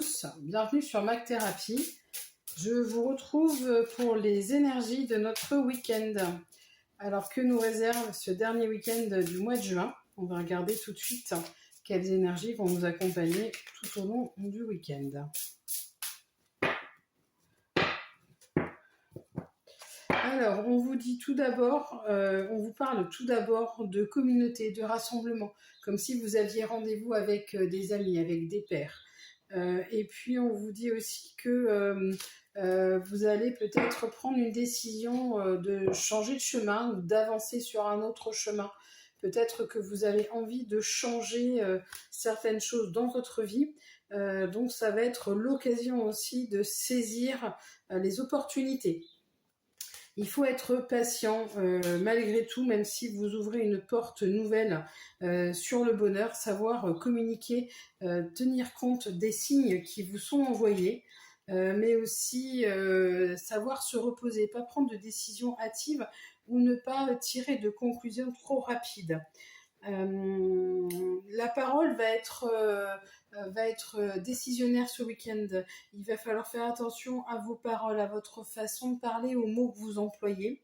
tous, bienvenue sur Mac Thérapie. Je vous retrouve pour les énergies de notre week-end. Alors que nous réserve ce dernier week-end du mois de juin? On va regarder tout de suite quelles énergies vont nous accompagner tout au long du week-end. Alors, on vous dit tout d'abord, on vous parle tout d'abord de communauté, de rassemblement, comme si vous aviez rendez-vous avec des amis, avec des pairs. Et puis, on vous dit aussi que vous allez peut-être prendre une décision de changer de chemin ou d'avancer sur un autre chemin. Peut-être que vous avez envie de changer certaines choses dans votre vie. Donc, ça va être l'occasion aussi de saisir les opportunités. Il faut être patient malgré tout, même si vous ouvrez une porte nouvelle sur le bonheur, savoir communiquer, tenir compte des signes qui vous sont envoyés, mais aussi savoir se reposer, pas prendre de décisions hâtives ou ne pas tirer de conclusions trop rapides. La parole va être décisionnaire ce week-end. Il va falloir faire attention à vos paroles, à votre façon de parler, aux mots que vous employez.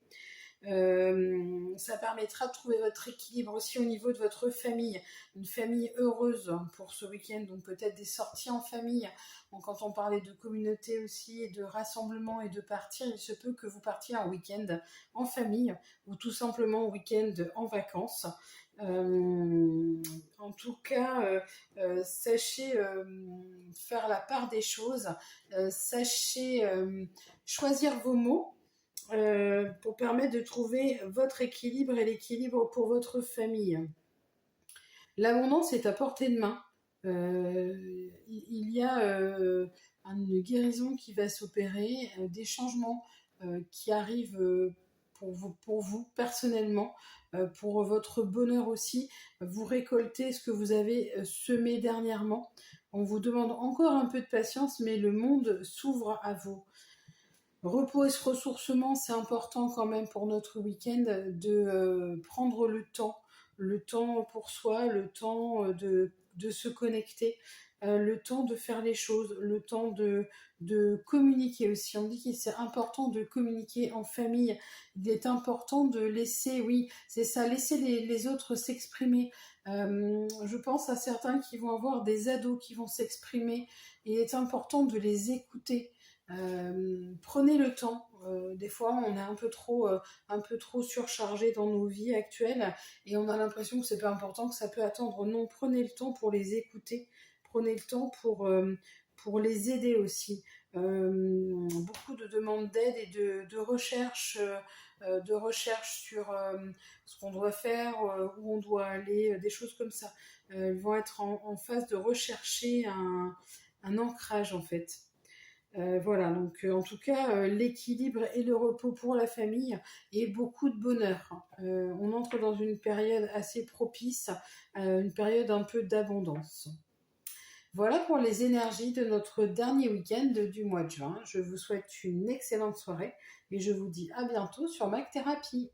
Ça permettra de trouver votre équilibre aussi au niveau de votre famille, une famille heureuse pour ce week-end, donc peut-être des sorties en famille. Donc, quand on parlait de communauté aussi et de rassemblement et de partir, il se peut que vous partiez en week-end en famille ou tout simplement en week-end en vacances. En tout cas, sachez faire la part des choses, sachez choisir vos mots pour permettre de trouver votre équilibre et l'équilibre pour votre famille. L'abondance est à portée de main. Il y a une guérison qui va s'opérer, des changements qui arrivent pour vous personnellement, pour votre bonheur aussi. Vous récoltez ce que vous avez semé dernièrement. On vous demande encore un peu de patience, mais le monde s'ouvre à vous. Repos et ressourcement, c'est important quand même pour notre week-end de prendre le temps pour soi, le temps de se connecter, le temps de faire les choses, le temps de communiquer aussi. On dit que c'est important de communiquer en famille. Il est important de laisser, oui, c'est ça, laisser les autres s'exprimer. Je pense à certains qui vont avoir des ados qui vont s'exprimer et il est important de les écouter. Prenez le temps. Des fois, on est un peu trop surchargé dans nos vies actuelles et on a l'impression que c'est pas important, que ça peut attendre. Non, prenez le temps pour les écouter. Prenez le temps pour les aider aussi. Beaucoup de demandes d'aide et de recherche sur ce qu'on doit faire, où on doit aller, des choses comme ça. Ils vont être en phase de rechercher un ancrage en fait. Voilà, donc en tout cas, l'équilibre et le repos pour la famille et beaucoup de bonheur. On entre dans une période assez propice, une période un peu d'abondance. Voilà pour les énergies de notre dernier week-end du mois de juin. Je vous souhaite une excellente soirée et je vous dis à bientôt sur Mac Thérapie.